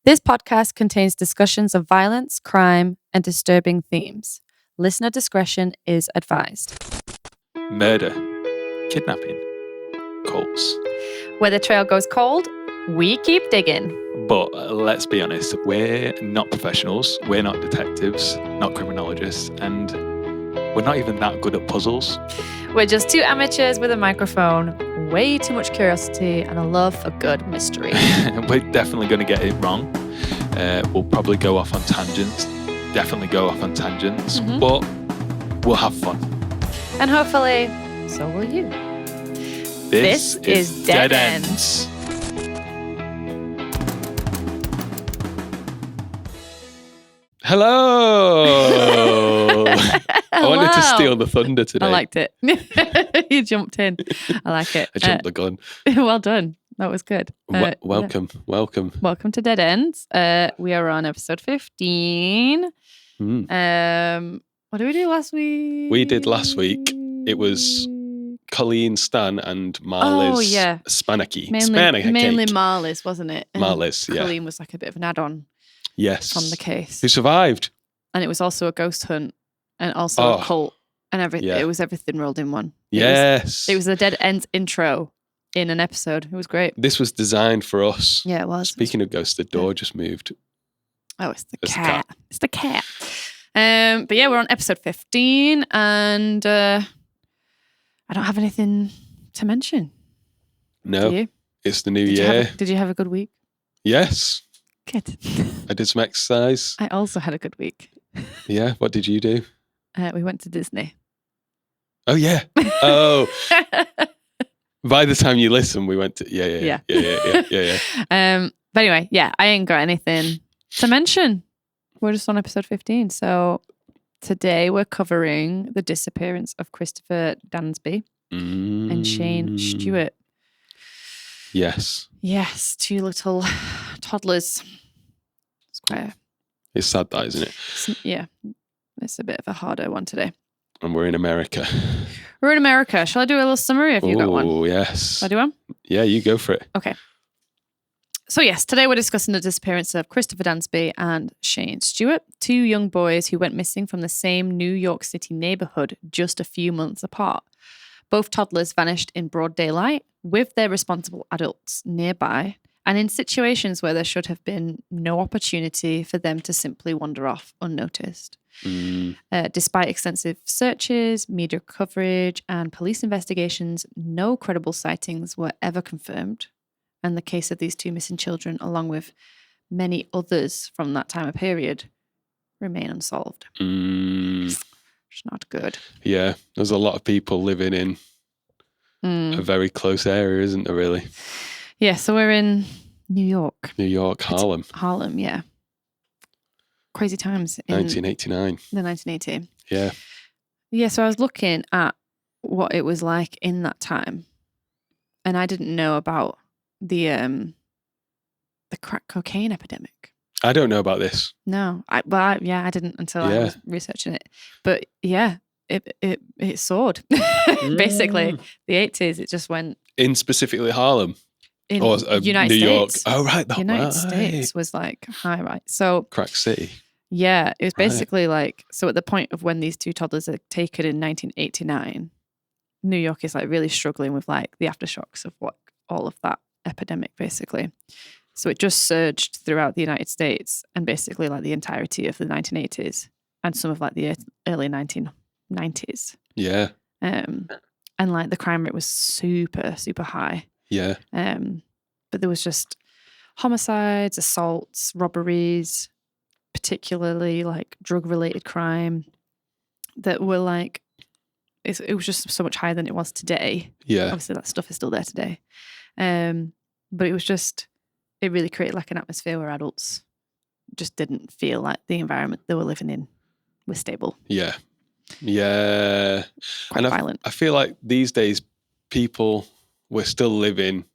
This podcast contains discussions of violence, crime, and disturbing themes. Listener discretion is advised. Murder, kidnapping, cults. Where the trail goes cold, we keep digging. But let's be honest, we're not professionals, we're not detectives, not criminologists, and we're not even that good at puzzles. We're just two amateurs with a microphone, way too much curiosity, and a love for good mystery. We're definitely going to get it wrong. We'll probably go off on tangents, but we'll have fun. And hopefully, so will you. This is Dead Ends. Hello. I wanted to steal the thunder today. I liked it. You jumped in. I like it. I jumped the gun. Well done. That was good. Welcome. Welcome to Dead Ends. We are on episode 15. What did we do last week? We did last week. It was Colleen, Stan, and Marley's Spanaki. Mainly Marley's, wasn't it? Marley's, yeah. Colleen was like a bit of an add-on. Yes. From the case. Who survived. And it was also a ghost hunt and also a cult and everything. Yeah. It was everything rolled in one. Yes. It was a Dead Ends intro in an episode. It was great. This was designed for us. Yeah, it was. Speaking of ghosts, the door just moved. Oh, it's the cat. It's the cat. But yeah, we're on episode 15 and I don't have anything to mention. No. Do you? It's the new year. Did you have a good week? Yes. Good. I did some exercise. I also had a good week. Yeah. What did you do? We went to Disney. Oh, yeah. Oh. By the time you listen, we went to... Yeah. But anyway, yeah, I ain't got anything to mention. We're just on episode 15. So today we're covering the disappearance of Christopher Dansby and Shane Stewart. Yes. Yes, two little toddlers. It's sad that, isn't it? Yeah. It's a bit of a harder one today. And we're in America. We're in America. Shall I do a little summary if you got one? Oh, yes. Shall I do one? Yeah, you go for it. Okay. So yes, today we're discussing the disappearance of Christopher Dansby and Shane Stewart, two young boys who went missing from the same New York City neighborhood just a few months apart. Both toddlers vanished in broad daylight with their responsible adults nearby and in situations where there should have been no opportunity for them to simply wander off unnoticed. Despite extensive searches, media coverage, and police investigations, no credible sightings were ever confirmed. And the case of these two missing children, along with many others from that time of period, remain unsolved. It's not good. Yeah, there's a lot of people living in a very close area, isn't there, really? Yeah, so we're in New York. New York, Harlem. Harlem, yeah. Crazy times. In 1989. The 1980. Yeah. Yeah, so I was looking at what it was like in that time. And I didn't know about the crack cocaine epidemic. I don't know about this. No, I didn't until I was researching it. But yeah, it soared. Basically, the 80s, it just went in specifically Harlem. In United New States. York. Oh, right. United States was like high, right? So Crack City. Yeah, it was basically like, so at the point of when these two toddlers are taken in 1989, New York is like really struggling with like the aftershocks of what all of that epidemic basically. So it just surged throughout the United States and basically like the entirety of the 1980s and some of like the early 1990s. Yeah. And like the crime rate was super, super high. Yeah. But there was just homicides, assaults, robberies, particularly like drug-related crime that were like, it was just so much higher than it was today. Yeah. Obviously that stuff is still there today. But it was just, it really created like an atmosphere where adults just didn't feel like the environment they were living in was stable. Yeah. Yeah. Quite violent. I feel like these days people, we're still living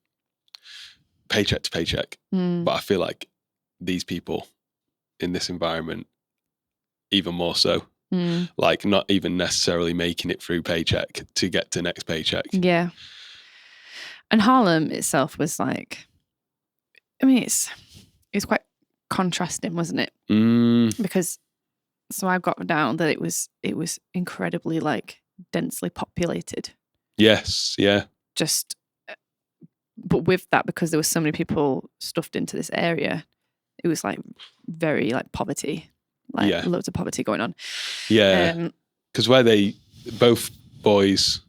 paycheck to paycheck. But I feel like these people in this environment, even more so, like not even necessarily making it through paycheck to get to next paycheck. Yeah. And Harlem itself was like, I mean, it's quite contrasting, wasn't it? Because so I've got down that it was incredibly like densely populated. Yes, yeah. Just, but with that, because there were so many people stuffed into this area, it was like very like poverty, like loads of poverty going on. Yeah, because where both boys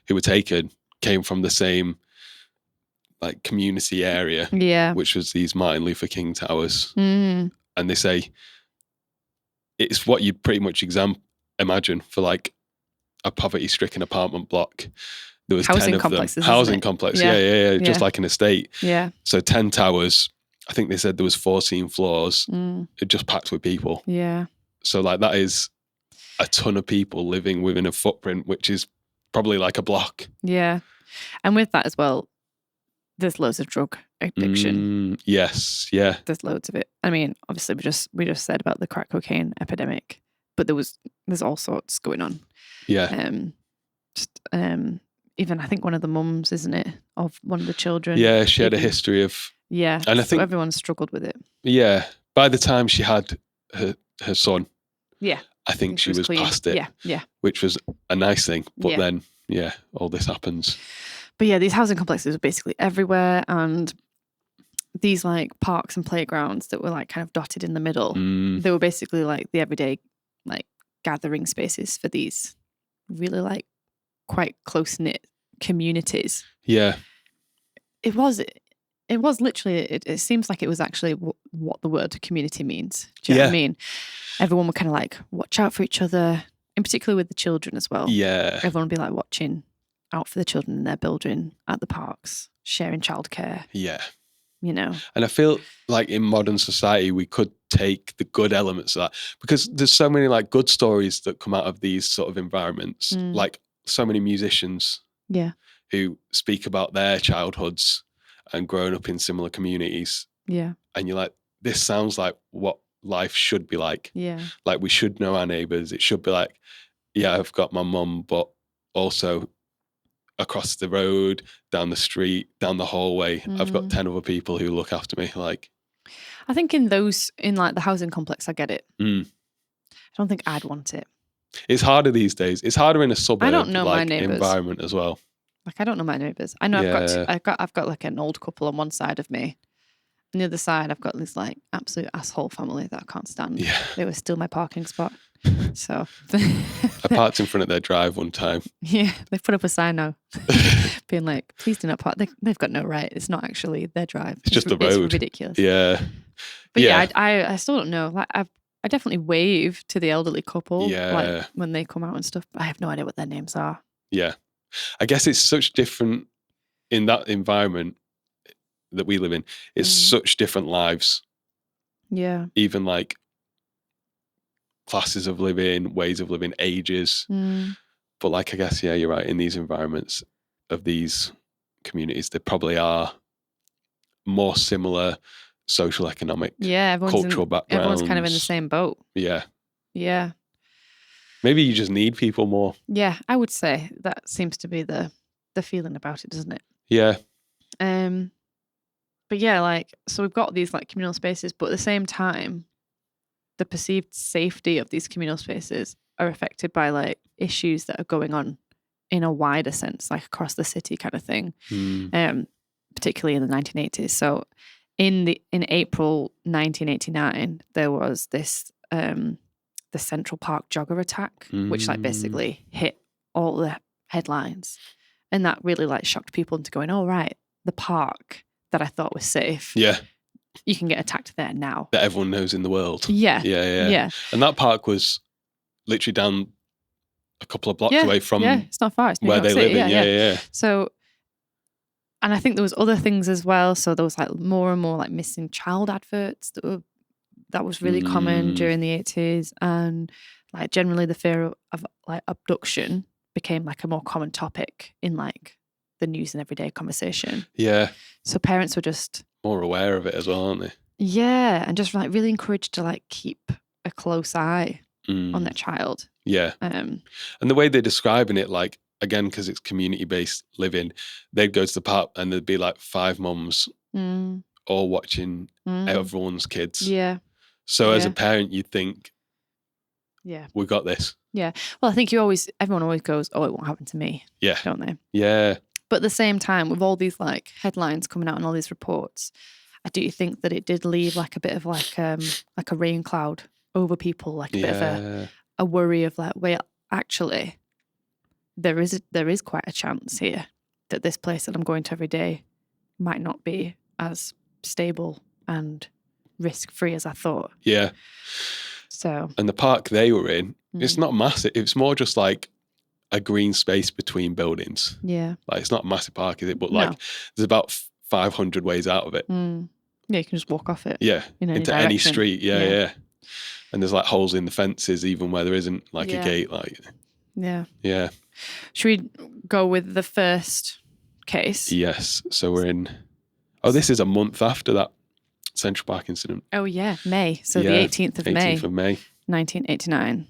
who were taken came from the same like community area, which was these Martin Luther King towers, and they say it's what you pretty much imagine for like a poverty-stricken apartment block. There was housing 10 of complexes, them. Housing complex, yeah, just like an estate. Yeah. So 10 towers. I think they said there was 14 floors. It just packed with people. Yeah. So like that is a ton of people living within a footprint, which is probably like a block. Yeah. And with that as well, there's loads of drug addiction. Yes, yeah. There's loads of it. I mean, obviously we just said about the crack cocaine epidemic, but there's all sorts going on. Yeah. Even I think one of the mums, isn't it, of one of the children? Yeah, she had a history of. Yeah, and I think everyone struggled with it. Yeah, by the time she had her son, I think she was clean. past it. Yeah, which was a nice thing. But then, all this happens. But yeah, these housing complexes were basically everywhere, and these like parks and playgrounds that were like kind of dotted in the middle. They were basically like the everyday like gathering spaces for these really like quite close-knit communities. Yeah. It was literally, it seems like it was actually what the word community means. Do you know what I mean? Everyone would kind of like watch out for each other, in particular with the children as well. Yeah. Everyone would be like watching out for the children in their building at the parks, sharing childcare. Yeah. You know? And I feel like in modern society, we could take the good elements of that, because there's so many like good stories that come out of these sort of environments, like so many musicians who speak about their childhoods and growing up in similar communities. Yeah. And you're like, this sounds like what life should be like. Yeah. Like we should know our neighbours. It should be like, yeah, I've got my mum, but also across the road, down the street, down the hallway, I've got 10 other people who look after me. Like, I think in like the housing complex, I get it. I don't think I'd want it. It's harder these days. It's harder in a suburb, I don't know like, my neighbours. environment as well. Like, I don't know my neighbours. I know I've got like an old couple on one side of me. On the other side, I've got this like absolute asshole family that I can't stand. Yeah. They were still my parking spot. So I parked in front of their drive one time. Yeah, they've put up a sign now being like, please do not park. They've got no right. It's not actually their drive. It's just the road. It's ridiculous. Yeah. But yeah, I still don't know. Like I definitely wave to the elderly couple like when they come out and stuff, but I have no idea what their names are. Yeah. I guess it's such different in that environment that we live in. It's such different lives. Yeah. Even like classes of living, ways of living, ages. But like, I guess, yeah, you're right. In these environments of these communities, there probably are more similar social, economic, cultural backgrounds. Everyone's kind of in the same boat. Yeah. Yeah. Maybe you just need people more. Yeah, I would say that seems to be the feeling about it, doesn't it? Yeah. But yeah, like, so we've got these like communal spaces, but at the same time, the perceived safety of these communal spaces are affected by like issues that are going on in a wider sense, like across the city kind of thing, particularly in the 1980s. So in April 1989, there was this the Central Park jogger attack, which like basically hit all the headlines, and that really like shocked people into going, oh right, the park that I thought was safe, you can get attacked there now, that everyone knows in the world. Yeah. And that park was literally down a couple of blocks away from it's not far, it's New where York they City. live in. So, and I think there was other things as well. So there was like more and more like missing child adverts that was really common during the 80s, and like generally the fear of like abduction became like a more common topic in like the news and everyday conversation. Yeah. So parents were just more aware of it as well, aren't they? Yeah, and just like really encouraged to like keep a close eye on their child. Yeah. And the way they're describing it, like, again, because it's community-based living, they'd go to the park and there'd be like 5 mums all watching everyone's kids. Yeah. So as a parent, you'd think, yeah, we got this. Yeah. Well, I think everyone always goes, oh, it won't happen to me. Yeah. Don't they? Yeah. But at the same time, with all these like headlines coming out and all these reports, I do think that it did leave like a bit of like a rain cloud over people, like a bit of a worry of like, wait, actually, there is quite a chance here that this place that I'm going to every day might not be as stable and risk-free as I thought. Yeah. So. And the park they were in, it's not massive. It's more just like a green space between buildings. Yeah. Like it's not a massive park, is it? But like there's about 500 ways out of it. Yeah, you can just walk off it. Yeah. Into any street. Yeah. And there's like holes in the fences even where there isn't like a gate. Like. Yeah. Yeah. Should we go with the first case? Yes. So we're in. Oh, this is a month after that Central Park incident. Oh yeah, May. So the 18th of May. 18th of May. 1989.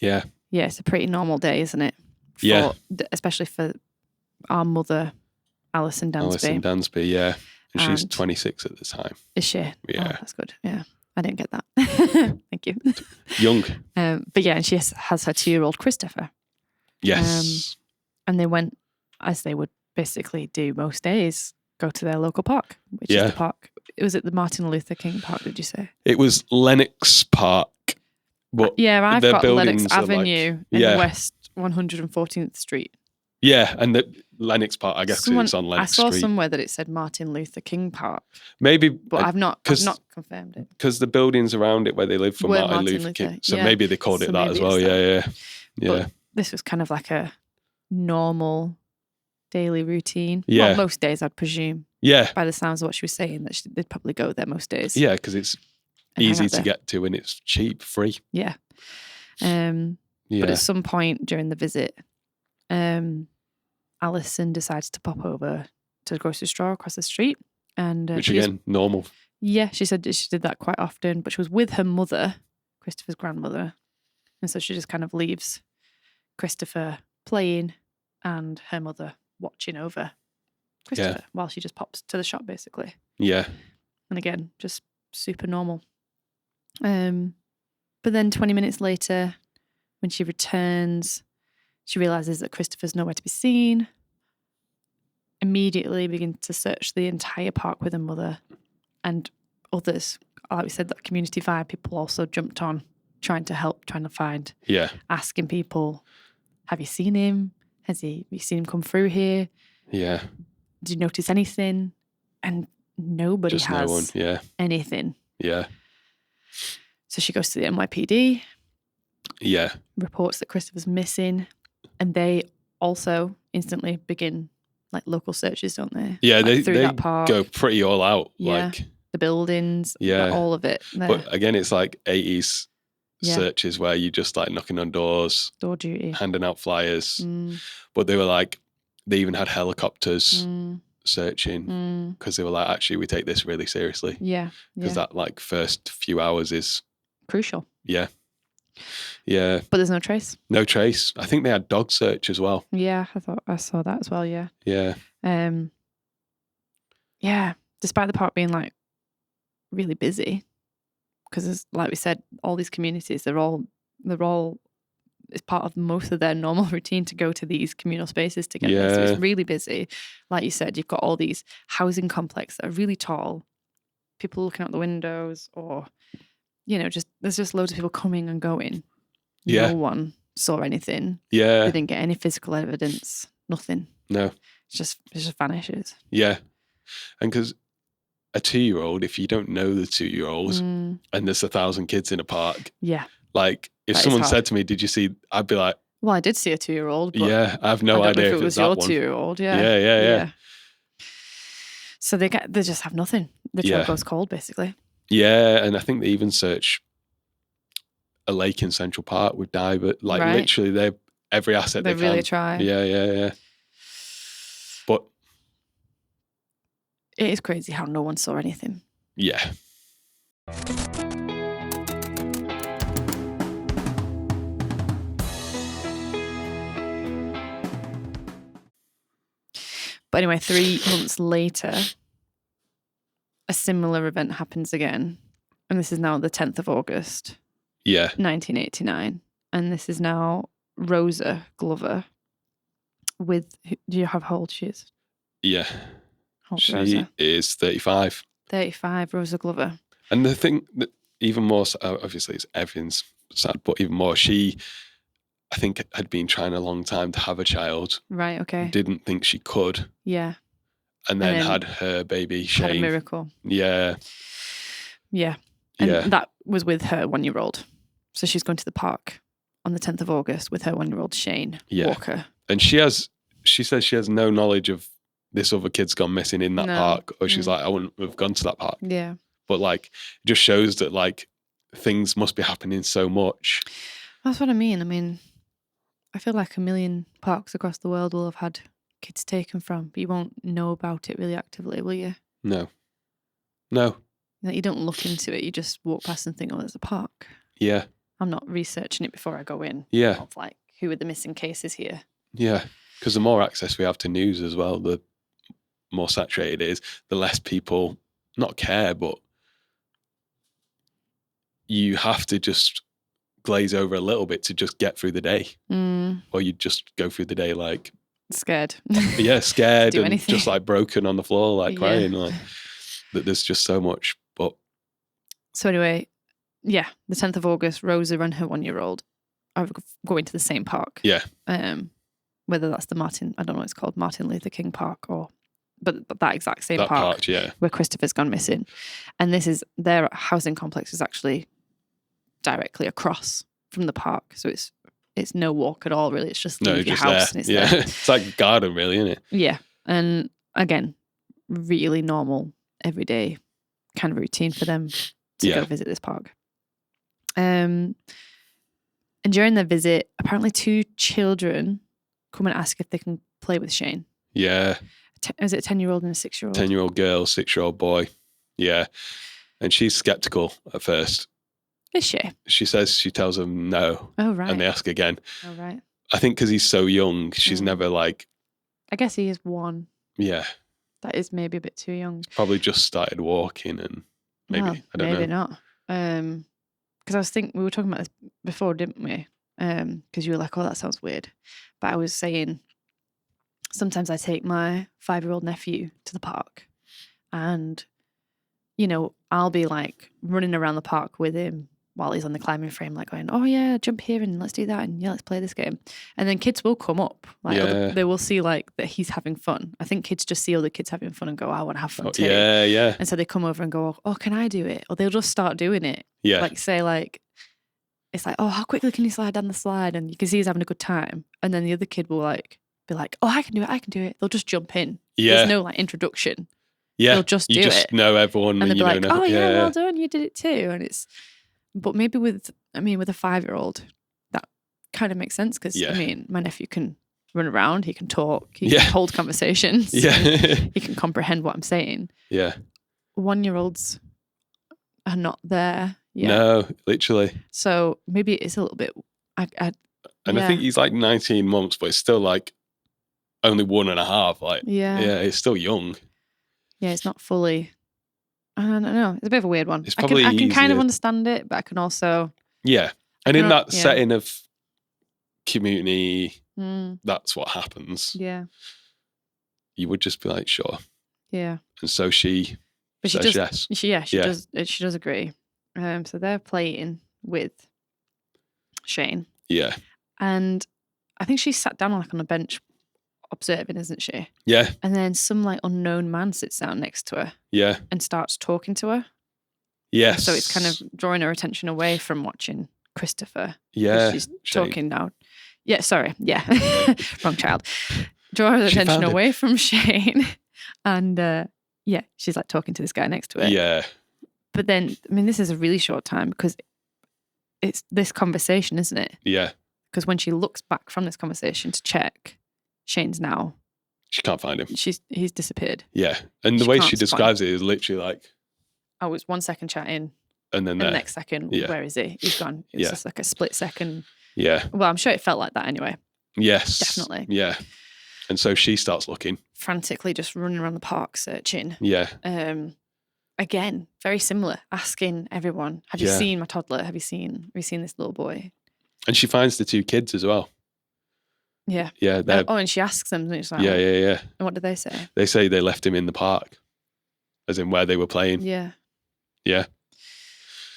Yeah. Yeah, it's a pretty normal day, isn't it? Especially for our mother, Alison Dansby. Alison Dansby, yeah. And she's 26 at the time. Is she? Yeah. Oh, that's good. Yeah. I didn't get that. Thank you. Young. But yeah, and she has her 2-year-old Christopher. Yes. And they went, as they would basically do most days, go to their local park, which is the park. Was it the Martin Luther King Park, did you say? It was Lenox Park. But I've got Lenox Avenue in West 114th Street. Yeah, and the Lenox Park, I guess it's on Lenox Street. I saw somewhere that it said Martin Luther King Park. But I've not confirmed it. Because the buildings around it where they live for Martin Luther King. So maybe they called it that as well. Yeah. But this was kind of like a normal daily routine. Yeah. Well, most days, I'd presume. Yeah. By the sounds of what she was saying, that they'd probably go there most days. Yeah, because it's easy to get to and it's cheap, free. Yeah. But at some point during the visit, Alison decides to pop over to the grocery store across the street. And which again, normal. Yeah, she said that she did that quite often, but she was with her mother, Christopher's grandmother. And so she just kind of leaves Christopher playing and her mother watching over Christopher while she just pops to the shop, basically. Yeah. And again, just super normal. But then 20 minutes later, when she returns, she realizes that Christopher's nowhere to be seen. Immediately begins to search the entire park with her mother and others. Like we said, that community vibe, people also jumped on, trying to help, trying to find. Yeah. Asking people, have you seen him? Have you seen him come through here? Yeah. Did you notice anything? And nobody just has no one. anything. Yeah. So she goes to the NYPD. Yeah. Reports that Christopher's missing. And they also instantly begin like local searches, don't they? Yeah, like, they go pretty all out. Yeah. Like the buildings, all of it. But again, it's like 80s searches where you just like knocking on doors. Door duty. Handing out flyers. But they were like, they even had helicopters searching because they were like, actually, we take this really seriously. Yeah. Because that like first few hours is crucial. Yeah. Yeah. But there's no trace. No trace. I think they had dog search as well. Yeah, I saw that as well, yeah. Yeah. Yeah. Despite the park being like really busy, because like we said, all these communities, they're all it's part of most of their normal routine to go to these communal spaces together. Yeah. So it's really busy. Like you said, you've got all these housing complexes that are really tall, people looking out the windows, or there's just loads of people coming and going. Yeah. No one saw anything. Yeah. They didn't get any physical evidence. Nothing. No. It just vanishes. Yeah. And because a 2-year-old, if you don't know the 2-year-olds and there's 1,000 kids in a park. Yeah. Like if someone said to me, did you see, I'd be like, well, I did see a 2-year-old. But yeah. I have no idea if it was your 2-year-old. Yeah. Yeah. So they just have nothing. The trail goes cold, basically. Yeah, and I think they even search a lake in Central Park with diver. Like literally, every asset they can. They really try. Yeah. But it is crazy how no one saw anything. Yeah. But anyway, 3 months later, a similar event happens again. And this is now the 10th of August, Yeah. 1989. And this is now Rosa Glover with, do you have how old she is? Yeah. How old She Rosa? is 35. 35, Rosa Glover. And the thing that even more, obviously it's everything's sad, but even more, she, I think, had been trying a long time to have a child. Right, okay. Didn't think she could. Yeah. And then had her baby, Shane. Had a miracle. Yeah. Yeah. And that was with her 1-year-old. So she's going to the park on the 10th of August with her 1-year-old Shane Walker. And she says she has no knowledge of this other kid's gone missing in that park. Or she's like, I wouldn't have gone to that park. Yeah. But like, it just shows that like things must be happening so much. That's what I mean. I mean, I feel like 1 million parks across the world will have had kids taken from, but you won't know about it really actively, will you? No. Like, you don't look into it. You just walk past and think, oh, there's a park. Yeah. I'm not researching it before I go in. Yeah. Of like, who are the missing cases here? Yeah. Because the more access we have to news as well, the more saturated it is, the less people not care, but you have to just glaze over a little bit to just get through the day. Or you just go through the day like scared. Scared and anything. just like broken on the floor, like crying. Like that there's just so much. But so anyway, the 10th of August, Rosa and her 1-year-old are going to the same park. Yeah. Whether that's the I don't know what it's called, Martin Luther King Park, but that exact same park where Christopher's gone missing. And their housing complex is actually directly across from the park. So it's no walk at all, really. It's just leave your house and it's there. It's like a garden, really, isn't it? Yeah. And again, really normal, everyday kind of routine for them to go visit this park. And during their visit, apparently 2 children come and ask if they can play with Shane. Yeah. Is it a 10-year-old and a 6-year-old? 10-year-old girl, 6-year-old boy. Yeah. And she's skeptical at first. Is she? She says she tells them no. Oh, right. And they ask again. Oh, right. I think because he's so young, she's never like... I guess he is 1. Yeah. That is maybe a bit too young. Probably just started walking and maybe, I don't know. Maybe not. Because I was thinking, we were talking about this before, didn't we? Because you were like, oh, that sounds weird. But I was saying, sometimes I take my 5-year-old nephew to the park and, I'll be like running around the park with him while he's on the climbing frame, like going, oh yeah, jump here and let's do that and let's play this game. And then kids will come up, like they will see like that he's having fun. I think kids just see other kids having fun and go, I want to have fun too. Yeah. And so they come over and go, oh, can I do it? Or they'll just start doing it. Yeah. Like say like, it's like, oh, how quickly can you slide down the slide? And you can see he's having a good time. And then the other kid will like be like, oh, I can do it. They'll just jump in. Yeah. There's no like introduction. Yeah. They'll just do it. You just know everyone. And they'll be like, oh yeah, well done, you did it too. And but maybe with a 5-year-old, that kind of makes sense because, my nephew can run around, he can talk, he can hold conversations. Yeah. He can comprehend what I'm saying. Yeah. 1-year-olds are not there yet. No, literally. So maybe it's a little bit... I think he's like 19 months, but it's still like only 1.5. Like, it's still young. Yeah, it's not fully... I don't know. It's a bit of a weird one. It's probably I can kind of understand it, but I can also... Yeah. And in that setting of community, that's what happens. Yeah. You would just be like, sure. Yeah. And so she says yes. She does agree. So they're playing with Shane. Yeah. And I think she sat down like on a bench observing, isn't she? Yeah. And then some like unknown man sits down next to her. Yeah. And starts talking to her. Yes. So it's kind of drawing her attention away from watching Christopher. Yeah. She's talking now. Yeah, sorry. Yeah. Wrong child. Draw her attention away from Shane. And she's like talking to this guy next to her. Yeah. But then, this is a really short time because it's this conversation, isn't it? Yeah. Because when she looks back from this conversation to check, Shane's now... She can't find him. He's disappeared. Yeah. And the way she describes it is literally like... I was 1 second chatting. And then the next second, where is he? He's gone. It's just like a split second. Yeah. Well, I'm sure it felt like that anyway. Yes. Definitely. Yeah. And so she starts looking. Frantically just running around the park searching. Yeah. again, very similar, asking everyone, have you Yeah. seen my toddler? Have you seen this little boy? And she finds the 2 kids as well. Yeah. Yeah. And she asks them, and it's like, yeah. and what do they say? They say they left him in the park, as in where they were playing. Yeah. Yeah.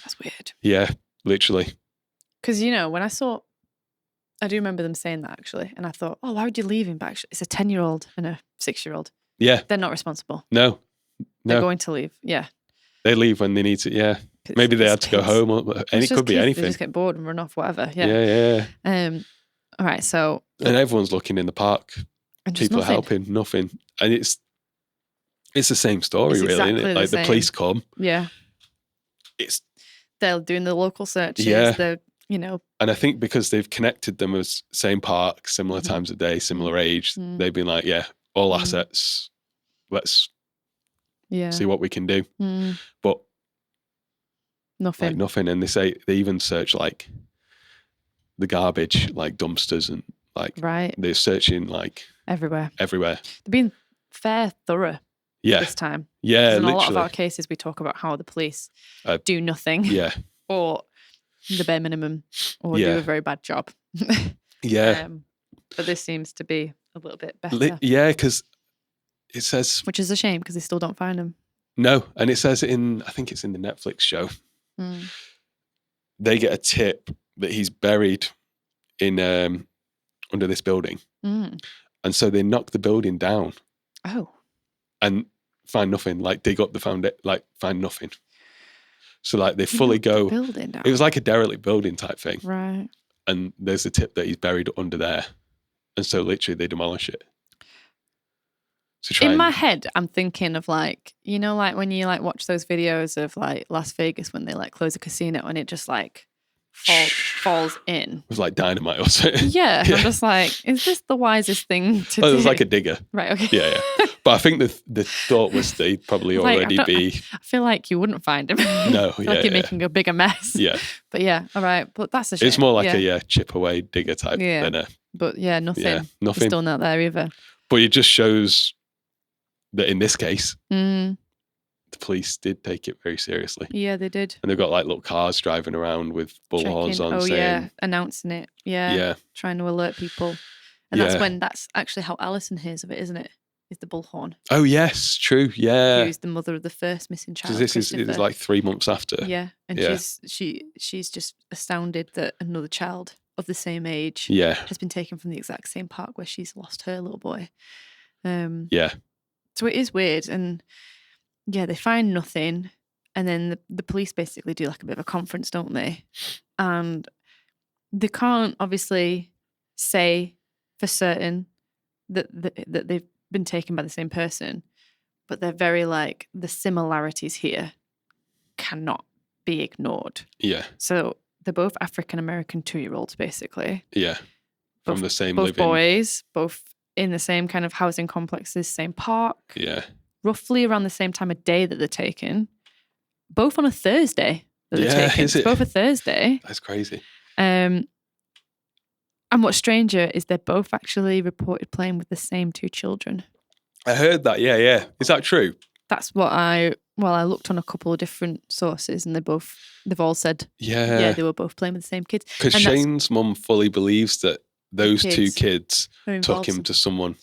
That's weird. Yeah, literally. Because, when I do remember them saying that, actually. And I thought, why would you leave him? But actually, it's a 10-year-old and a 6-year-old. Yeah. They're not responsible. No. They're going to leave. Yeah. They leave when they need to. Yeah. Maybe they had to go home. And it could be anything. They just get bored and run off, whatever. Yeah. Yeah. All right. So. And everyone's looking in the park. And just people nothing. are helping. Nothing. And it's the same story, it's really, exactly isn't it? Like the police come. Yeah. They're doing the local searches. Yeah. They're, And I think because they've connected them as same park, similar times of day, similar age, they've been like, all assets. Let's see what we can do. But nothing. Like nothing. And they even search like the garbage, like dumpsters, and like they're searching like everywhere. They're being fair thorough this time. Yeah, in literally. a lot of our cases, we talk about how the police do nothing. Yeah. Or the bare minimum, or do a very bad job. Yeah. But this seems to be a little bit better. Yeah, because it says... Which is a shame, because they still don't find him. No, and it says I think it's in the Netflix show, they get a tip that he's buried in under this building. And so they knock the building down. Oh. And find nothing, like dig up the foundation, like find nothing. So like they fully go... The building down. It was like a derelict building type thing. Right. And there's a tip that he's buried under there. And so literally they demolish it. In my head, I'm thinking of like, like when you like watch those videos of like Las Vegas when they like close a casino and it just like falls in. It was like dynamite or something. Yeah. I'm just like, is this the wisest thing to do? It was like a digger. Right, okay. Yeah. But I think the thought was they'd probably already be... I feel like you wouldn't find him. No, like you're making a bigger mess. Yeah. But yeah, all right. But that's a shame. It's more like a chip away digger type than a... But yeah, nothing. Yeah, nothing. It's still not there either. But it just shows that in this case, the police did take it very seriously. Yeah, they did. And they've got like little cars driving around with bullhorns on saying... announcing it. Yeah. Trying to alert people. And that's actually how Alison hears of it, isn't it? Is the bullhorn. Oh, yes, true. Yeah. Who's the mother of the first missing child. Because this is like 3 months after. Yeah. And she's just astounded that another child of the same age has been taken from the exact same park where she's lost her little boy. So it is weird. And they find nothing. And then the police basically do like a bit of a conference, don't they? And they can't obviously say for certain that they've been taken by the same person, but they're very like, the similarities here cannot be ignored. Yeah. So they're both African-American 2-year-olds, basically. Yeah. From the same both living. Boys, both in the same kind of housing complexes, same park. Yeah. Roughly around the same time of day that they're taken. Both on a Thursday that they're taken. Is it? It's both a Thursday. That's crazy. And what's stranger is they're both actually reported playing with the same 2 children. I heard that. Yeah. Is that true? That's what I looked on a couple of different sources and they've all said, they were both playing with the same kids. Because Shane's mum fully believes that those 2 kids took him to someone.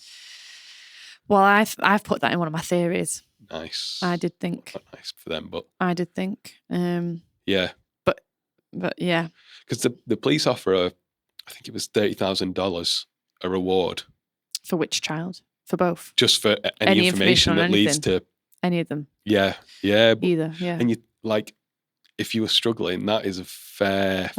Well, I've put that in one of my theories. Nice. I did think. Not nice for them, but. I did think. Yeah. But yeah. Because the police offer I think it was $30,000 a reward. For which child? For both? Just for any information that leads to... Any of them? Yeah. Either, yeah. And you like, if you were struggling, that is a fair,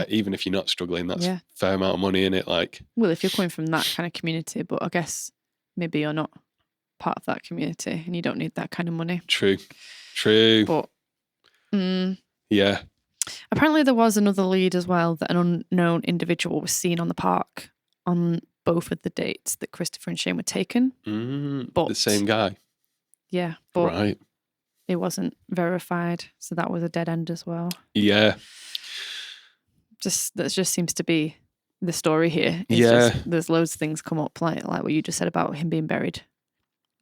even if you're not struggling, that's a fair amount of money in it. Like, well, if you're coming from that kind of community, but I guess maybe you're not part of that community and you don't need that kind of money. True. But... yeah. Apparently there was another lead as well that an unknown individual was seen on the park on both of the dates that Christopher and Shane were taken. But the same guy. Yeah, but it wasn't verified, so that was a dead end as well. Yeah. That just seems to be the story here. There's loads of things come up like what you just said about him being buried.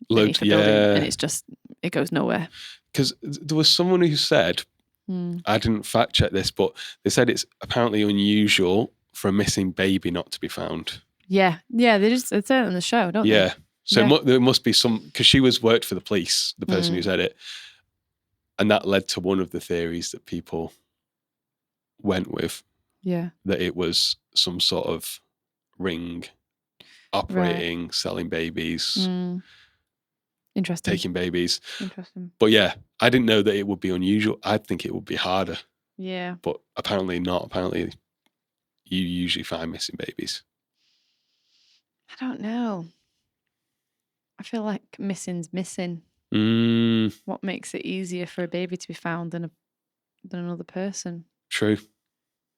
Loads, and it's it goes nowhere. Because there was someone who said, I didn't fact check this, but they said it's apparently unusual for a missing baby not to be found. Yeah. They say it on the show, don't they? Yeah. So Yeah. there must be some, because she worked for the police, the person who said it. And that led to one of the theories that people went with. Yeah. That it was some sort of ring operating, selling babies, interesting, taking babies. Interesting. But yeah, I didn't know that it would be unusual. I think it would be harder. Yeah. But apparently not. Apparently you usually find missing babies. I don't know. I feel like missing's missing. What makes it easier for a baby to be found than another person? True. Do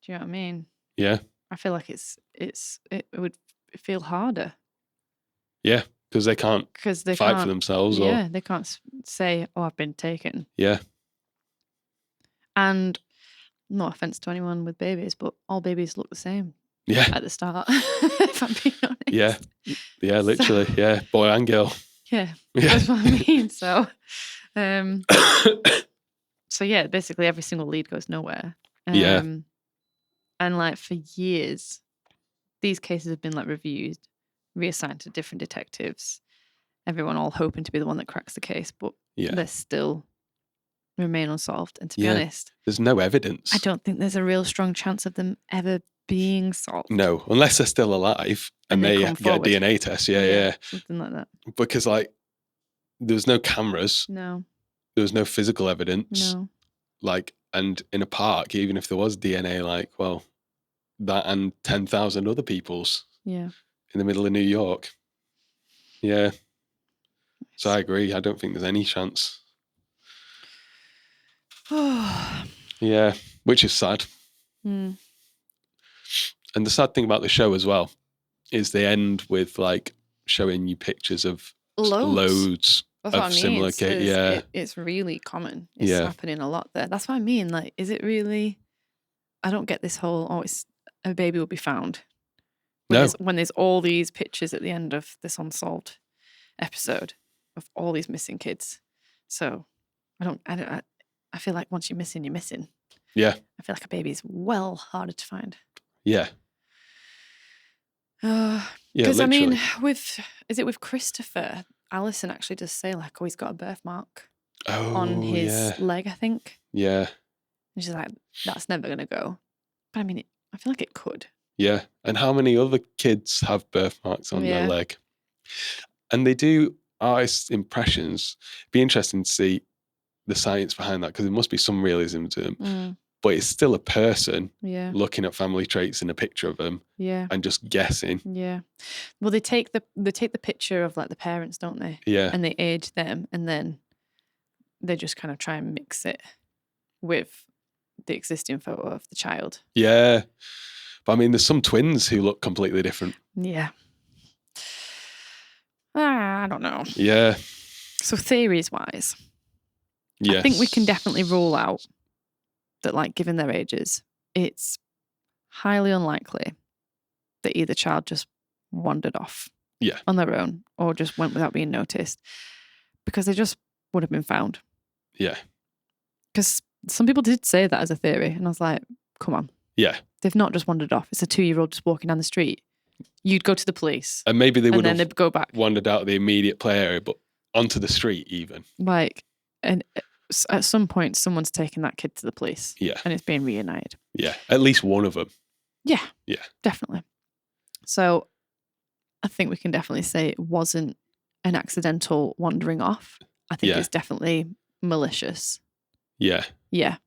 you know what I mean? Yeah. I feel like it would feel harder. Yeah, because they can't fight for themselves. Yeah, they can't say, "Oh, I've been taken." Yeah. And no offense to anyone with babies, but all babies look the same. Yeah. At the start, if I'm being honest. Yeah, literally. So, yeah, boy and girl. Yeah, that's what I mean. So, so yeah, basically every single lead goes nowhere. And like for years, these cases have been like reviewed, reassigned to different detectives. Everyone all hoping to be the one that cracks the case, but they still remain unsolved. And to be honest, there's no evidence. I don't think there's a real strong chance of them ever being solved. No, unless they're still alive and they get a DNA test. Yeah. Something like that. Because like there was no cameras. No. There was no physical evidence. No. Like, and in a park, even if there was DNA, like, well, that and 10,000 other people's. Yeah. In the middle of New York. Yeah. So I agree. I don't think there's any chance. Yeah, which is sad. And the sad thing about the show as well is they end with like showing you pictures of loads of similar cases. Yeah, it's really common. It's happening a lot there. That's what I mean. Like, is it really? I don't get this whole it's a baby will be found. When there's all these pictures at the end of this unsolved episode of all these missing kids. So I feel like once you're missing, you're missing. Yeah. I feel like a baby is well harder to find. Yeah. Because I mean, is it with Christopher? Alison actually does say like, he's got a birthmark on his leg, I think. Yeah. And she's like, that's never going to go. But I mean, I feel like it could. Yeah. And how many other kids have birthmarks on their leg? And they do artist impressions. Be interesting to see the science behind that, because there must be some realism to them. But it's still a person looking at family traits in a picture of them and just guessing. Yeah. Well, they take the picture of like the parents, don't they? Yeah. And they age them, and then they just kind of try and mix it with the existing photo of the child. Yeah. But I mean, there's some twins who look completely different. Yeah. I don't know. Yeah. So theories wise, yes. I think we can definitely rule out that, like, given their ages, it's highly unlikely that either child just wandered off on their own or just went without being noticed, because they just would have been found. Yeah. Because some people did say that as a theory, and I was like, come on. Yeah. They've not just wandered off. It's a 2-year-old just walking down the street. You'd go to the police. And maybe they would have they'd go back. Wandered out of the immediate play area, but onto the street even. Like, and at some point, someone's taken that kid to the police. Yeah. And it's being reunited. Yeah. At least one of them. Yeah. Yeah. Definitely. So I think we can definitely say it wasn't an accidental wandering off. I think it's definitely malicious. Yeah. Yeah.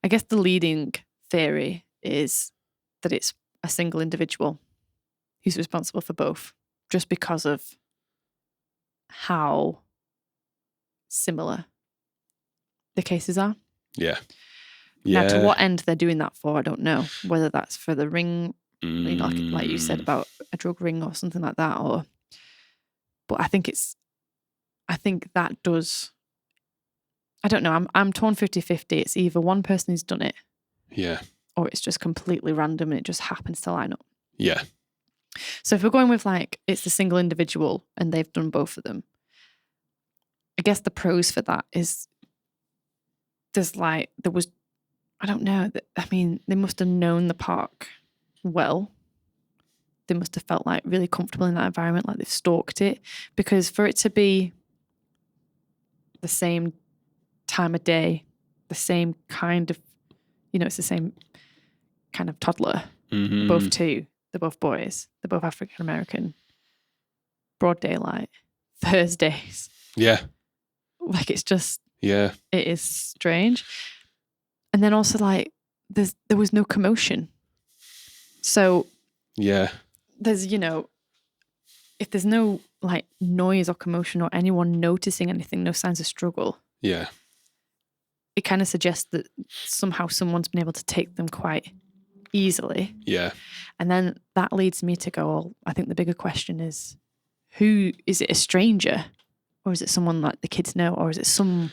I guess the leading theory is that it's a single individual who's responsible for both, just because of how similar the cases are. Yeah. Now, to what end they're doing that for, I don't know. Whether that's for the ring, you know, like you said about a drug ring or something like that, but I think that does. I don't know. I'm torn 50-50. It's either one person who's done it, or it's just completely random and it just happens to line up. Yeah. So if we're going with like it's the single individual and they've done both of them, I guess the pros for that is I don't know. I mean, they must have known the park well. They must have felt like really comfortable in that environment, like they've stalked it. Because for it to be the same time of day, the same kind of, it's the same kind of toddler. Mm-hmm. Both two, they're both boys, they're both African American, broad daylight, Thursdays. Yeah. Like it's just, yeah, it is strange. And then also like there was no commotion. So yeah, there's, if there's no like noise or commotion or anyone noticing anything, no signs of struggle. Yeah. It kind of suggests that somehow someone's been able to take them quite easily. Yeah. And then that leads me to go, well, I think the bigger question is, who is it, a stranger? Or is it someone that the kids know? Or is it someone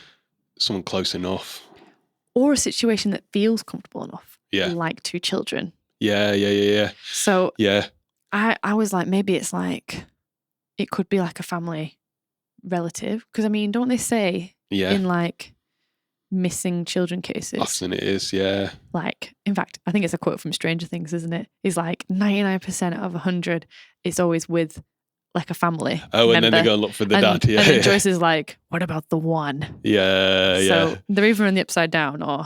close enough? Or a situation that feels comfortable enough? Yeah. Like two children. Yeah. So yeah. I was like, maybe it's like, it could be like a family relative. Because I mean, don't they say in like missing children cases? Often it is, yeah. Like, in fact, I think it's a quote from Stranger Things, isn't it? It's like 99% out of 100, it's always with like a family member. And then they go and look for the dad. Yeah. And then Joyce is like, what about the one? Yeah. So they're either in the upside down or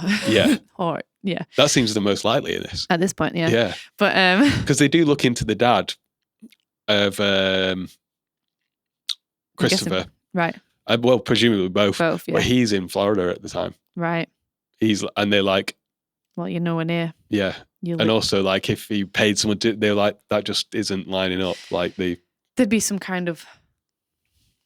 or yeah. That seems the most likely in this. At this point, yeah. Yeah. But because they do look into the dad of Christopher. Right. Well, presumably both. Both, yeah. But he's in Florida at the time. Right. And they're like, well, you're nowhere near. Yeah. And also like if he paid someone to, they're like, that just isn't lining up. Like there'd be some kind of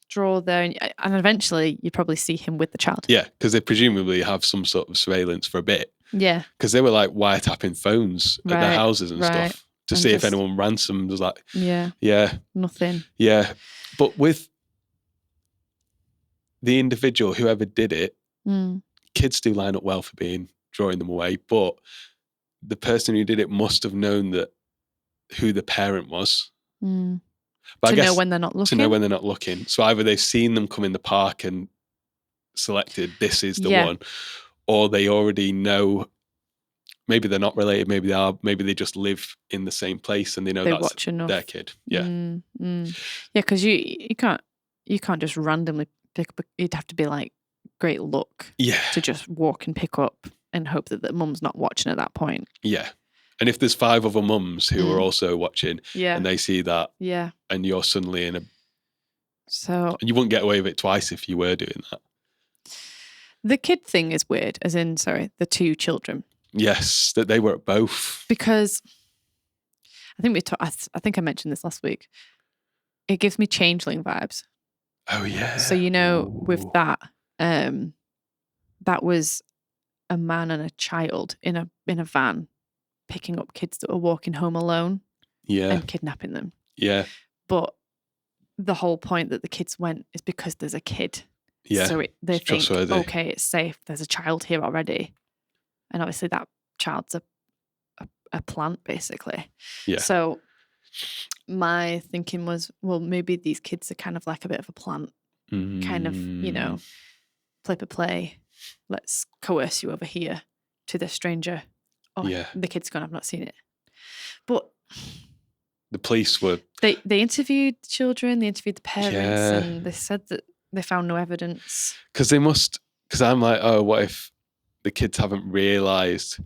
draw there, and eventually you'd probably see him with the child. Yeah, because they presumably have some sort of surveillance for a bit. Yeah. Because they were like wiretapping phones at their houses and stuff to see if anyone ransomed. Was like, yeah, nothing. Yeah, but with the individual, whoever did it, kids do line up well for drawing them away, but the person who did it must have known who the parent was. But to know when they're not looking. To know when they're not looking. So either they've seen them come in the park and selected this is the one, or they already know. Maybe they're not related. Maybe they are. Maybe they just live in the same place and they know that's their kid. Yeah. Yeah, because you can't just randomly pick up. You'd have to be like great luck. Yeah. To just walk and pick up and hope that the mum's not watching at that point. Yeah. And if there's 5 other mums who are also watching and they see that and you're suddenly in and you wouldn't get away with it twice if you were doing that. The kid thing is weird, as in, the 2 children. Yes, that they were at both. Because I think I think I mentioned this last week. It gives me Changeling vibes. Oh yeah. So with that, that was a man and a child in a van picking up kids that were walking home alone and kidnapping them. Yeah. But the whole point that the kids went is because there's a kid. Yeah. So they think, okay, it's safe. There's a child here already. And obviously that child's a plant, basically. Yeah. So my thinking was, well, maybe these kids are kind of like a bit of a plant. Kind of, play. Let's coerce you over here to the stranger. Oh, the kid's gone. I've not seen it. But the police were... They interviewed the children, they interviewed the parents, and they said that they found no evidence. Because I'm like, oh, what if the kids haven't realised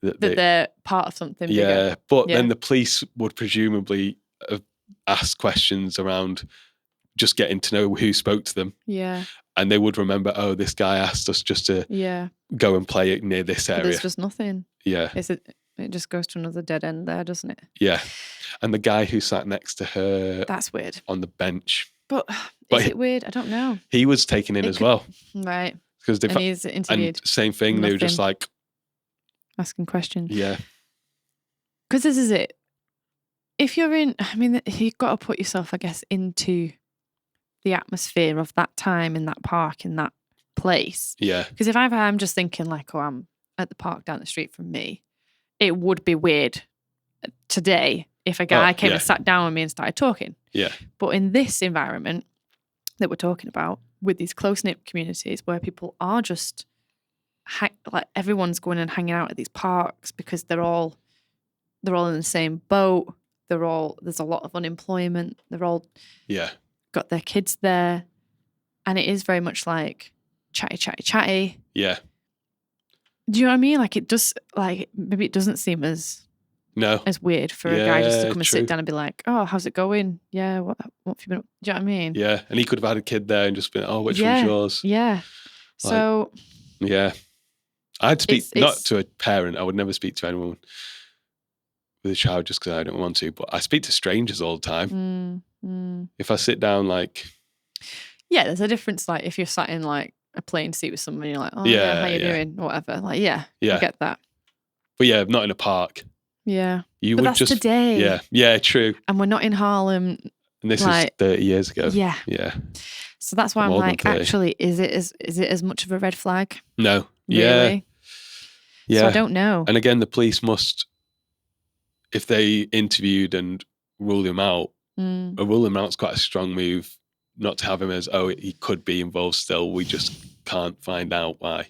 that they're part of something bigger? Yeah, but then the police would presumably have asked questions around just getting to know who spoke to them. Yeah. And they would remember, oh, this guy asked us just to go and play near this area. But there's just nothing. Yeah. It just goes to another dead end there, doesn't it? Yeah. And the guy who sat next to her... That's weird. On the bench. But is it weird? I don't know. He was taken in as well. Right. And he's interviewed. And same thing, they were just like... Asking questions. Yeah. Because this is it. If you're you've got to put yourself, I guess, into the atmosphere of that time in that park, in that place. Yeah. Because if I'm just thinking like, oh, I'm at the park down the street from me, it would be weird today if a guy came and sat down with me and started talking. Yeah. But in this environment that we're talking about, with these close-knit communities where people are just like everyone's going and hanging out at these parks because they're all in the same boat. There's a lot of unemployment. They're all got their kids there, and it is very much like chatty. Yeah. Do you know what I mean? Like it does. Like maybe it doesn't seem as weird for a guy just to come and sit down and be like, "Oh, how's it going? Yeah, what have you been up?" Do you know what I mean? Yeah, and he could have had a kid there and just been, "Oh, which one's yours?" Yeah. Like, so. Yeah, I'd speak not to a parent. I would never speak to anyone with a child just because I don't want to. But I speak to strangers all the time. If I sit down, like, there's a difference. Like if you're sat in like a plane seat with someone, you're like, "Oh yeah, how you doing?" or whatever. Like, I get that. But yeah, not in a park. Yeah, you but would that's just today. Yeah, true. And we're not in Harlem. And this is 30 years ago. Yeah. So that's why I'm like, actually, is it as much of a red flag? No. Really? Yeah. So I don't know. And again, the police must, if they interviewed and ruled him out, rule him out's quite a strong move. Not to have him as, he could be involved still. We just can't find out why.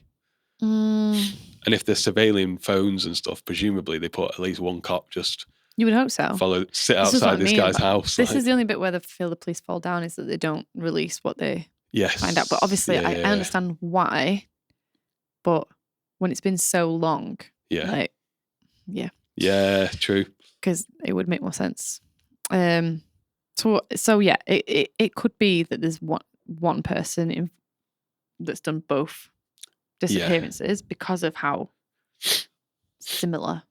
And if they're surveilling phones and stuff, presumably they put at least one cop just. You would hope so. Sit outside this guy's house. This is the only bit where they feel the police fall down is that they don't release what they find out. But obviously, I understand why. But when it's been so long, yeah, true. Because it would make more sense. So yeah, it could be that there's one person that's done both disappearances because of how similar.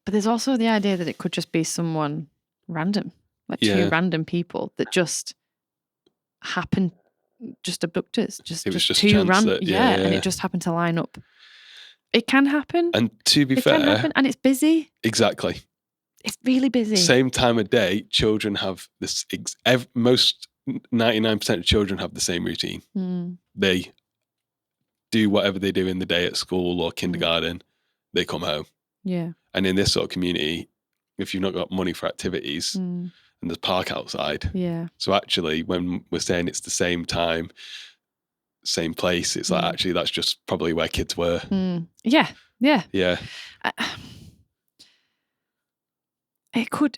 But there's also the idea that it could just be someone random, like two random people that just happen, just abductors, just two random, and it just happened to line up. It can happen, and to be fair, it can happen, and it's busy. Exactly, it's really busy. Same time of day, children have this. Most 99% of children have the same routine. They do whatever they do in the day at school or kindergarten. They come home. Yeah. And in this sort of community, if you've not got money for activities and there's park outside. Yeah. So actually, when we're saying it's the same time, same place, it's like actually that's just probably where kids were. Yeah. Yeah. Yeah. It could.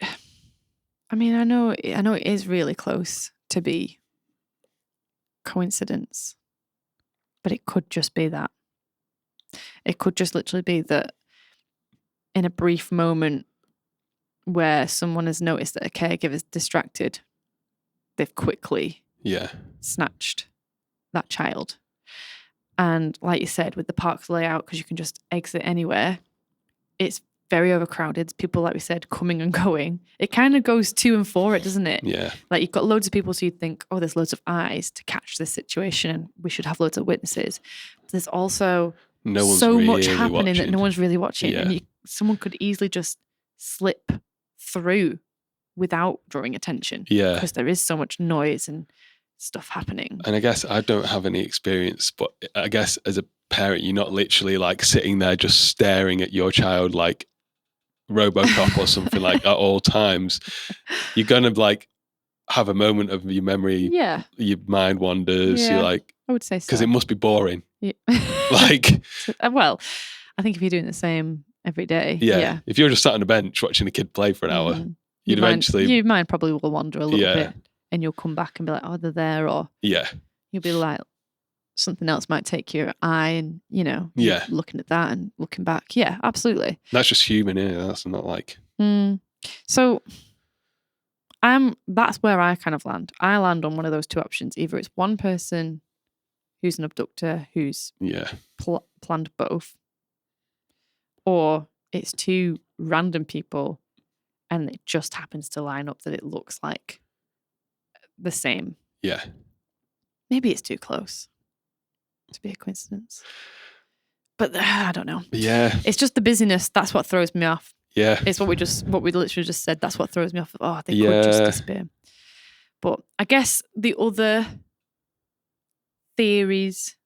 I mean, I know it is really close to be coincidence, but it could just be that. It could just literally be that in a brief moment where someone has noticed that a caregiver's distracted, they've quickly snatched that child. And like you said, with the park's layout, because you can just exit anywhere, it's very overcrowded. People, like we said, coming and going. It kind of goes to and for it, doesn't it? Yeah. Like you've got loads of people, so you'd think, there's loads of eyes to catch this situation and we should have loads of witnesses. But there's also so much happening that no one's really watching. Yeah. And someone could easily just slip through without drawing attention. Yeah. Because there is so much noise and stuff happening. And I guess I don't have any experience, but I guess as a parent, you're not literally like sitting there just staring at your child like RoboCop or something like at all times. You're going to like have a moment of your memory. Yeah. Your mind wanders. Yeah. You're like, I would say so. Because it must be boring. Yeah. Like, well, I think if you're doing the same every day. Yeah. If you're just sat on a bench watching a kid play for an hour, you'd eventually. Your mind probably will wander a little bit and you'll come back and be like, they're there. Or you'll be like, something else might take your eye and, you're looking at that and looking back. Yeah, absolutely. That's just human, that's not like. So that's where I kind of land. I land on one of those two options. Either it's one person who's an abductor who's planned both, or it's two random people and it just happens to line up that it looks like the same. Yeah. Maybe it's too close to be a coincidence. But I don't know. Yeah. It's just the busyness. That's what throws me off. Yeah. It's what we literally just said. That's what throws me off. They could just disappear. But I guess the other theories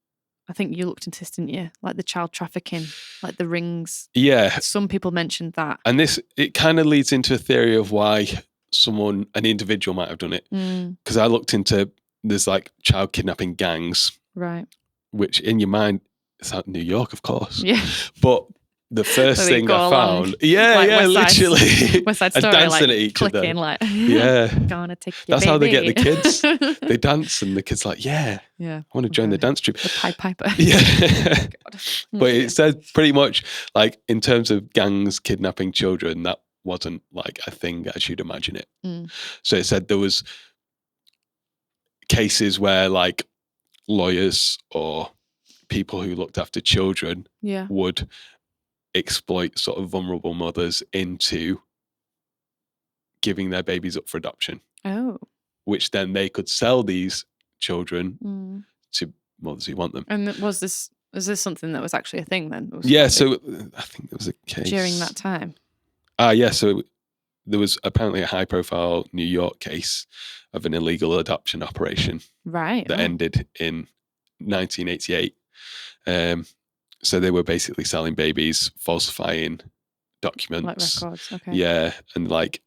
I think you looked into this, didn't you? Like the child trafficking, like the rings. Yeah. Some people mentioned that. And it kind of leads into a theory of why an individual might have done it. Because I looked into, there's like child kidnapping gangs. Right. Which in your mind, it's out in New York, of course. Yeah. But the first thing I found, literally, West Side and Story, dancing like, at each clicking, other. like, yeah, gonna take your That's baby. how they get the kids. They dance, and the kids like, I want to join the dance troupe. The Pied Piper. Yeah, God. But it said pretty much like in terms of gangs kidnapping children, that wasn't like a thing as you'd imagine it. So it said there was cases where like lawyers or people who looked after children would exploit sort of vulnerable mothers into giving their babies up for adoption. Oh. Which then they could sell these children to mothers who want them. And is this something that was actually a thing then? So I think there was a case. During that time? So there was apparently a high profile New York case of an illegal adoption operation. Right. That ended in 1988. So they were basically selling babies, falsifying documents. Like records, okay. Yeah, and like,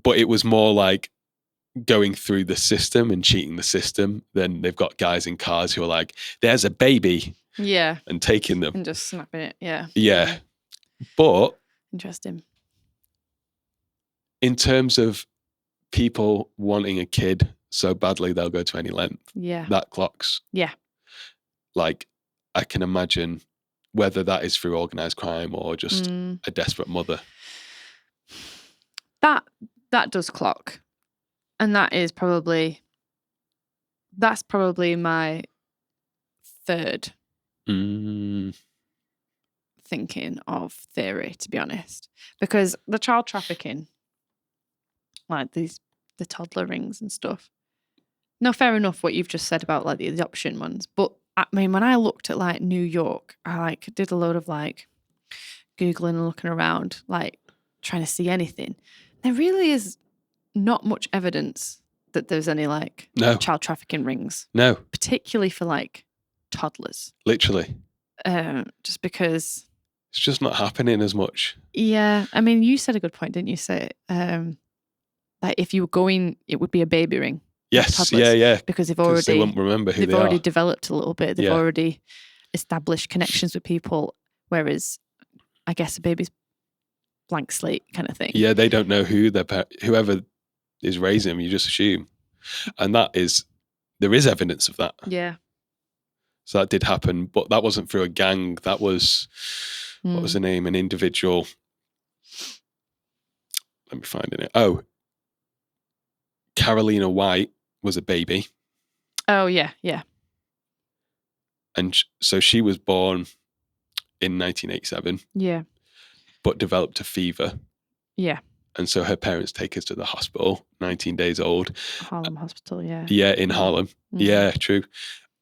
but it was more like going through the system and cheating the system. Then they've got guys in cars who are like, there's a baby. Yeah. And taking them. And just snapping it, yeah. Yeah. But. Interesting. In terms of people wanting a kid so badly they'll go to any length. Yeah. That clocks. Yeah. Like, I can imagine whether that is through organised crime or just a desperate mother. That does clock. And that's probably my third thinking of theory, to be honest. Because the child trafficking, like the toddler rings and stuff. No, fair enough what you've just said about like the adoption ones. But I mean, when I looked at like New York, I like did a load of like Googling and looking around, like trying to see anything. There really is not much evidence that there's any like child trafficking rings. No. Particularly for like toddlers. Literally. Just because it's just not happening as much. Yeah. I mean, you said a good point, didn't you? Say that if you were going, it would be a baby ring. Yes. Toddlers, yeah. Because they won't remember who they've they already are. Developed a little bit. They've already established connections with people. Whereas I guess a baby's blank slate kind of thing. Yeah, they don't know whoever is raising them, you just assume. And there is evidence of that. Yeah. So that did happen, but that wasn't through a gang. That was, what was the name? An individual. Let me find it. Oh, Carolina White was a baby. Oh, yeah, yeah. And so she was born in 1987. Yeah. But developed a fever. Yeah. And so her parents take her to the hospital, 19 days old. Harlem Hospital, yeah. Yeah, in Harlem. Yeah, true.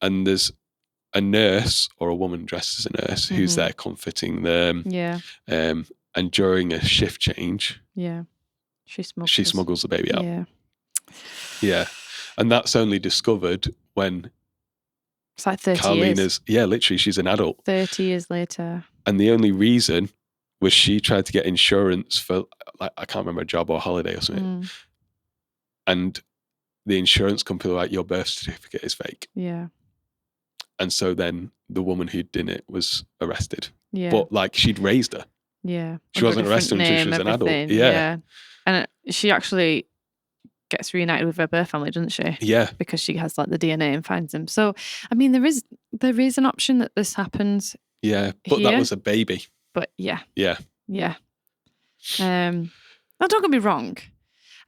And there's a nurse or a woman dressed as a nurse who's there comforting them. Yeah. And during a shift change, she smuggles the baby out. Yeah. Yeah. And that's only discovered when it's like 30 Carlina's years. Yeah, literally, she's an adult. 30 years later. And the only reason was she tried to get insurance for, like, I can't remember, a job or a holiday or something. And the insurance company were like, your birth certificate is fake. Yeah. And so then the woman who did it was arrested. Yeah. But like, she'd raised her. Yeah. She wasn't arrested until she was an adult. Yeah. And she actually gets reunited with her birth family, doesn't she? Yeah. Because she has like the DNA and finds them. So, I mean, there is an option that this happens. Yeah. But that was a baby. But yeah. Yeah. Yeah. Now, don't get me wrong.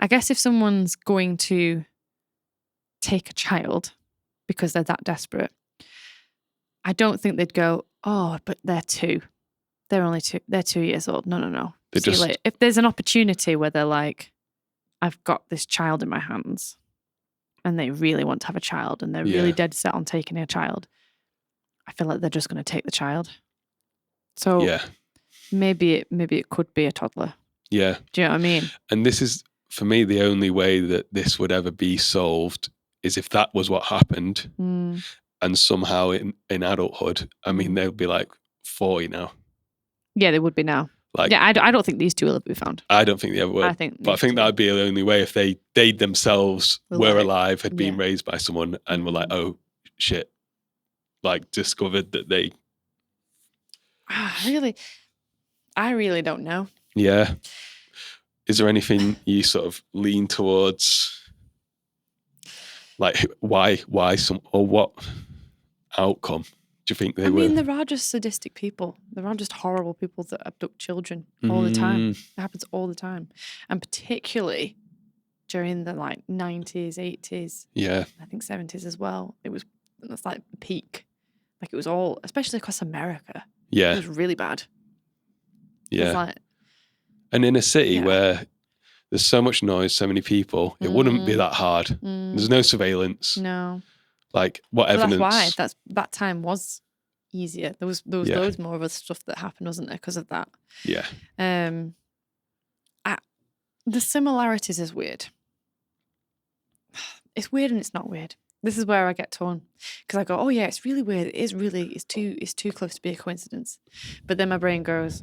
I guess if someone's going to take a child because they're that desperate, I don't think they'd go, oh, but they're two. They're only two. They're 2 years old. No. If there's an opportunity where they're like, I've got this child in my hands and they really want to have a child and they're really dead set on taking a child, I feel like they're just going to take the child. So maybe it could be a toddler. Yeah. Do you know what I mean? And this is, for me, the only way that this would ever be solved is if that was what happened, Mm. and somehow in adulthood, I mean, they'll be like 40 now. Yeah, they would be now. Like, yeah, I don't think these two will ever be found. I don't think they ever will. I think but I think that would be the only way if they themselves were alive, had been raised by someone, and were like, oh shit, like discovered that they. I really don't know. Yeah. Is there anything you sort of lean towards? Like, why some, or what outcome do you think they were? I mean, there are just sadistic people. There are just horrible people that abduct children all the time. It happens all the time. And particularly during the like 90s, 80s. Yeah. I think 70s as well. That's like the peak. Like it was all, especially across America. Yeah. It was really bad. Yeah. Like, and in a city where there's so much noise, so many people, it wouldn't be that hard. There's no surveillance. No. Like, what evidence? That's why that time was easier. There was loads more of the stuff that happened, wasn't there, because of that. Yeah. The similarities is weird. It's weird and it's not weird. This is where I get torn, because I go, oh yeah, it's really weird. It's too close to be a coincidence. But then my brain goes,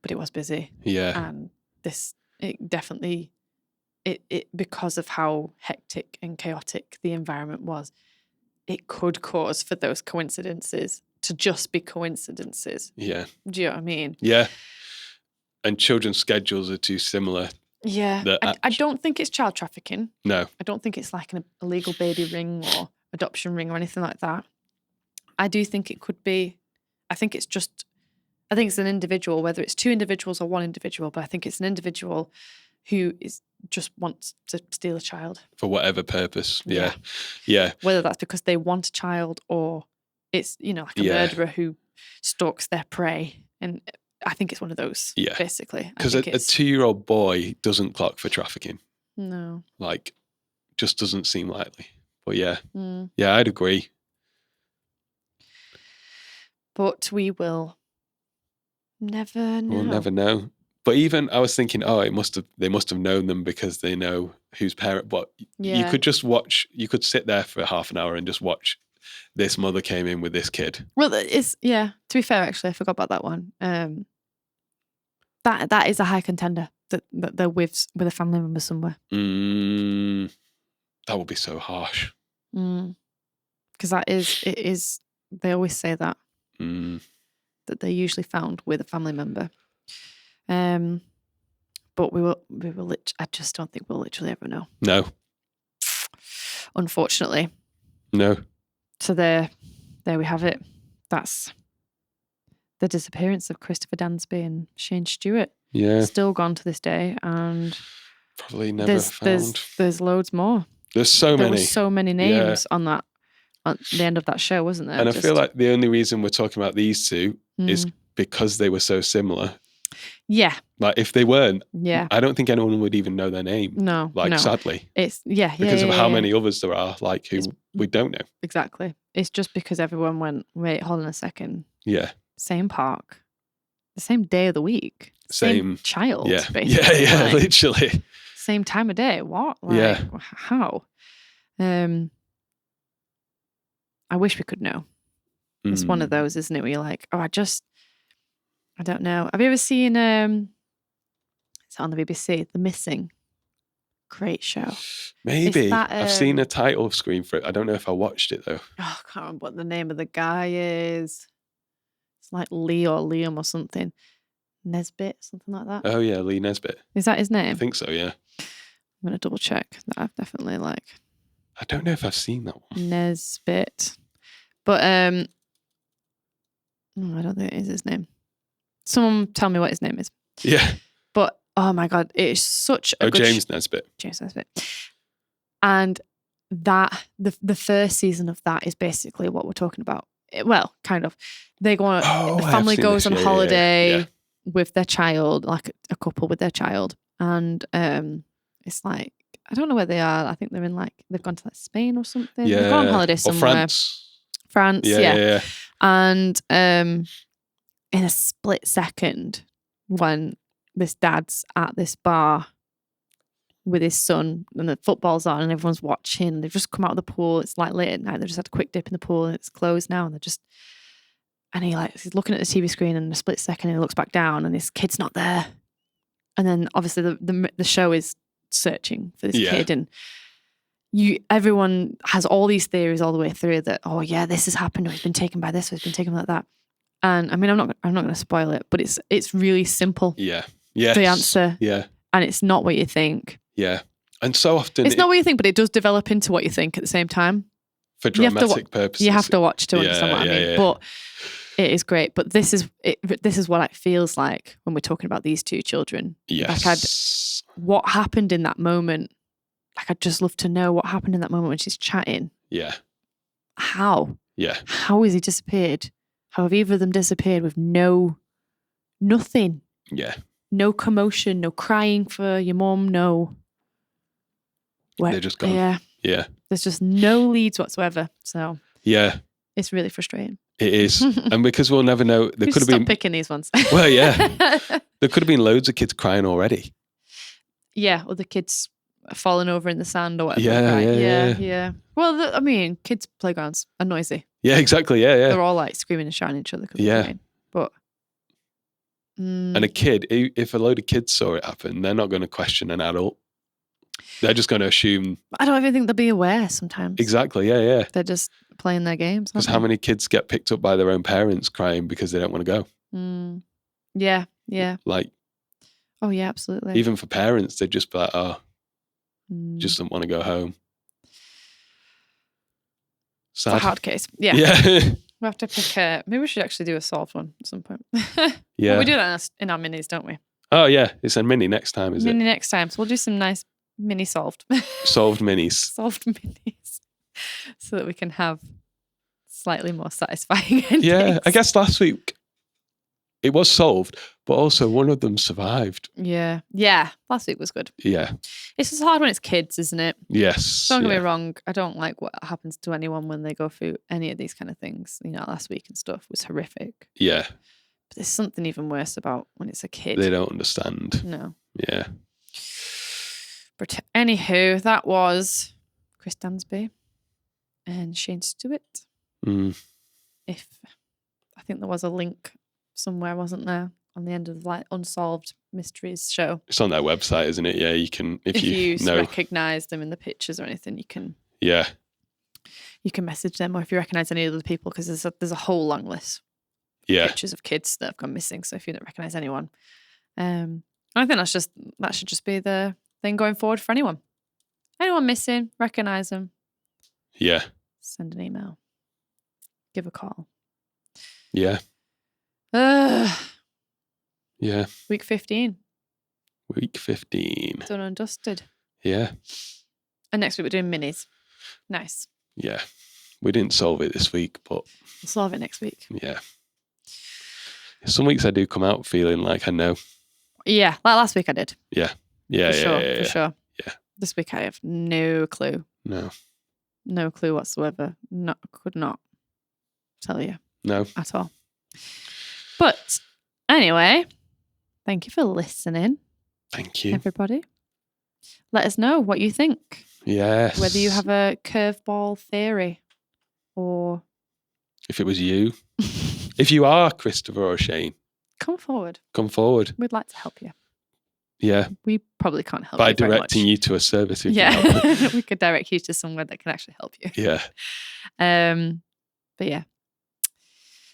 but it was busy. Yeah. And it definitely, because of how hectic and chaotic the environment was, it could cause for those coincidences to just be coincidences. Yeah. Do you know what I mean? Yeah. And children's schedules are too similar. Yeah. I don't think it's child trafficking. No. I don't think it's like an illegal baby ring or adoption ring or anything like that. I do think it could be, I think it's an individual, whether it's two individuals or one individual, but I think it's an individual who just wants to steal a child. For whatever purpose. Yeah. Yeah. Whether that's because they want a child or it's, like a murderer who stalks their prey. And I think it's one of those, basically. Because a 2-year-old boy doesn't clock for trafficking. No. Like, just doesn't seem likely. But yeah. Yeah, I'd agree. But we will never know. We'll never know. But even I was thinking, they must have known them because they know whose parent. But you could just watch. You could sit there for half an hour and just watch. This mother came in with this kid. Well, to be fair, actually, I forgot about that one. That is a high contender that they're with a family member somewhere. That would be so harsh. Because it is. They always say that that they're usually found with a family member. But we will. I just don't think we'll literally ever know. No. Unfortunately. No. So there we have it. That's the disappearance of Christopher Dansby and Shane Stewart. Yeah. Still gone to this day, and probably never found. There's loads more. There's so many. There were so many names on the end of that show, wasn't there? And I feel like the only reason we're talking about these two is because they were so similar. Yeah. Like if they weren't, I don't think anyone would even know their name. No. Sadly. It's because of how many others there are, like who we don't know. Exactly. It's just because everyone went, wait, hold on a second. Yeah. Same park. The same day of the week. Same child, basically. Yeah, literally. Same time of day. What? How? I wish we could know. It's one of those, isn't it? Where you're like, I don't know. Have you ever seen it's on the BBC, The Missing? Great show. Maybe. I've seen a title screen for it. I don't know if I watched it though. Oh, I can't remember what the name of the guy is. It's like Lee or Liam or something. Nesbitt, something like that. Oh yeah, Lee Nesbitt. Is that his name? I think so, yeah. I'm going to double check that. I've definitely I don't know if I've seen that one. Nesbitt. But I don't think it is his name. Someone tell me what his name is. Yeah. But oh my God, it is such a good James Nesbitt. James Nesbitt. And that the first season of that is basically what we're talking about. Well, kind of. They go on the family goes on holiday with their child, like a couple with their child. And it's like, I don't know where they are. I think they're in they've gone to Spain or something. Yeah. They've gone on holiday somewhere. Or France, yeah. And in a split second, when this dad's at this bar with his son, and the football's on and everyone's watching, and they've just come out of the pool. It's like late at night. They've just had a quick dip in the pool and it's closed now, and he's looking at the TV screen, and in a split second and he looks back down and his kid's not there. And then obviously the show is searching for this kid, and everyone has all these theories all the way through that, oh yeah, this has happened, or he's been taken by this, or he's been taken like that. And I mean, I'm not going to spoil it, but it's really simple. Yeah. Yes. The answer. Yeah. And it's not what you think. Yeah. And so often it's not what you think, but it does develop into what you think at the same time. For dramatic purposes. You have to watch to understand what I mean. Yeah. But it is great. But this is what it feels like when we're talking about these two children. Yes. What happened in that moment? Like, I'd just love to know what happened in that moment when she's chatting. Yeah. How? Yeah. How has he disappeared? How have either of them disappeared with nothing? Yeah. No commotion, no crying for your mum, no. They're just gone. Yeah. Yeah. There's just no leads whatsoever. So yeah, it's really frustrating. It is. And because we'll never know, there could have been picking these ones. Well, yeah. There could have been loads of kids crying already. Yeah, or the kids falling over in the sand or whatever. Yeah. Well, I mean, kids' playgrounds are noisy. Yeah, exactly. Yeah. They're all like screaming and shouting at each other. Yeah. But and a kid, if a load of kids saw it happen, they're not going to question an adult. They're just going to assume. I don't even think they'll be aware sometimes. Exactly. Yeah. They're just playing their games. Because how many kids get picked up by their own parents crying because they don't want to go? Yeah. Like. Oh yeah, absolutely. Even for parents, they'd just be like, just don't want to go home. Sad. It's a hard case. Yeah. We'll have to pick maybe we should actually do a solved one at some point. Yeah. Well, we do that in our minis, don't we? Oh, yeah. It's a mini next time, is it? Mini next time. So we'll do some nice mini solved. Solved minis. Solved minis. So that we can have slightly more satisfying endings. Yeah. I guess last week it was solved, but also one of them survived. Yeah. Last week was good. Yeah. It's just hard when it's kids, isn't it? Yes. Don't get me wrong. I don't like what happens to anyone when they go through any of these kind of things. You know, last week and stuff was horrific. Yeah. But there's something even worse about when it's a kid. They don't understand. No. Yeah. But anywho, that was Chris Dansby and Shane Stewart. I think there was a link somewhere, wasn't there, on the end of like Unsolved Mysteries show. It's on their website, isn't it? Yeah, you can if you recognise them in the pictures or anything, you can message them, or if you recognise any other people, because there's a whole long list of pictures of kids that have gone missing. So if you don't recognise anyone, I think that should just be the thing going forward for anyone missing, recognise them. Yeah. Send an email. Give a call. Yeah. Yeah. Week 15. Done and dusted. Yeah. And next week we're doing minis. Nice. Yeah. We didn't solve it this week, but we'll solve it next week. Yeah. Some weeks I do come out feeling like I know. Yeah. Like last week I did. Yeah. For sure. Yeah. This week I have no clue. No clue whatsoever. Could not tell you. No. At all. But anyway, thank you for listening. Thank you. Everybody. Let us know what you think. Yes. Whether you have a curveball theory or... If it was you. If you are Christopher or Shane. Come forward. We'd like to help you. Yeah. We probably can't help you by directing you to a service. Yeah. We could direct you to somewhere that can actually help you. Yeah. But yeah.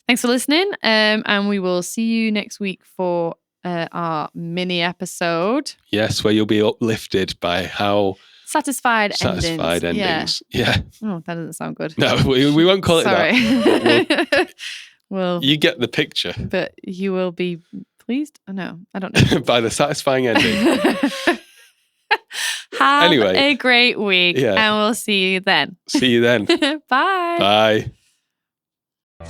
Thanks for listening. And we will see you next week for our mini episode. Yes, where you'll be uplifted by how satisfied endings. Yeah. Oh, that doesn't sound good. No, we won't call it that. Well, you get the picture. But you will be pleased? Oh, no, I don't know. By the satisfying ending. Have a great week. Yeah. And we'll see you then. See you then. Bye. Bye.